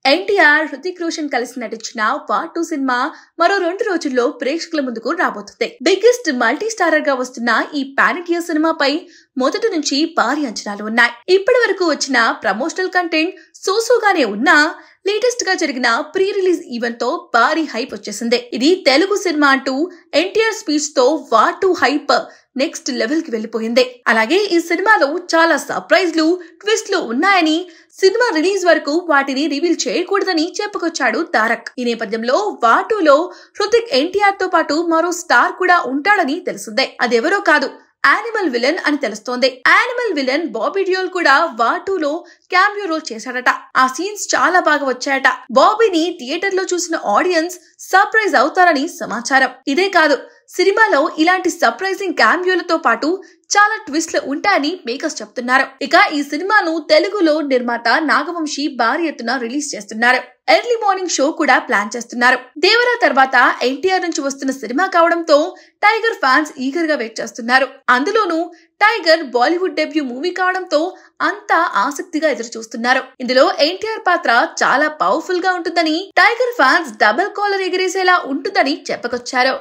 ఎన్టీఆర్, హృతిక్ రోషన్ కలిసి నటించిన war 2 cinema మరో 2 రోజుల్లో ప్రేక్షకుల ముందుకు రాబోతుంది. బిగ్గెస్ట్ మల్టీ స్టారర్ గా వస్తున్న ఈ పాన్ ఇండియా సినిమాపై మొదటి నుంచి భారీ అంచనాలు ఉన్నాయి. ఇప్పటి వరకు వచ్చిన ప్రమోషనల్ కంటెంట్ సోసోగానే ఉన్నా లేటెస్ట్ గా జరిగిన ప్రీ రిలీజ్ ఈవెంట్ తో భారీ హైప్ వచ్చేసింది. ఇది తెలుగు సినిమా అంటూ ఎన్టీఆర్ స్పీచ్ తో వార్ 2 హైప్ నెక్స్ట్ లెవెల్ కి వెళ్లిపోయింది. అలాగే ఈ సినిమాలో చాలా సర్ప్రైజ్లు, ట్విస్ట్లు ఉన్నాయని, సినిమా రిలీజ్ వరకు వాటిని రివీల్ చేయకూడదని చెప్పుకొచ్చాడు తారక్. ఈ నేపథ్యంలో వార్ 2 లో హృతిక్ ఎన్టీఆర్ తో పాటు మరో స్టార్ కూడా ఉంటాడని తెలిసిందే. అదెవరో కాదు, యానిమల్ విలన్ అని తెలుస్తోంది. యానిమల్ విలన్ బాబీ డియోల్ కూడా వార్ 2 లో క్యామియో రోల్ చేశాడట. ఆ సీన్స్ చాలా బాగా వచ్చాయట. బాబీని థియేటర్ లో చూసిన ఆడియన్స్ సర్ప్రైజ్ అవుతారని సమాచారం. ఇదే కాదు, సినిమాలో ఇలాంటి సర్ప్రైజింగ్ క్యామియోలతో పాటు చాలా ట్విస్ట్లు ఉంటాయని మేకర్స్ చెప్తున్నారు. ఇక ఈ సినిమాను తెలుగులో నిర్మాత నాగవంశీ భారీ ఎత్తున రిలీజ్ చేస్తున్నారు. ఎర్లీ మార్నింగ్ షో కూడా ప్లాన్ చేస్తున్నారు. దేవరా తర్వాత ఎన్టీఆర్ నుంచి వస్తున్న సినిమా కావడంతో టైగర్ ఫ్యాన్స్ ఈగర్ గా వెయిట్ చేస్తున్నారు. అందులోనూ టైగర్ బాలీవుడ్ డెబ్యూ మూవీ కావడంతో అంతా ఆసక్తిగా ఎదురు చూస్తున్నారు. ఇందులో ఎన్టీఆర్ పాత్ర చాలా పవర్ఫుల్ గా ఉంటుందని, టైగర్ ఫ్యాన్స్ డబుల్ కాలర్ ఎగిరేసేలా ఉంటుందని చెప్పుకొచ్చారు.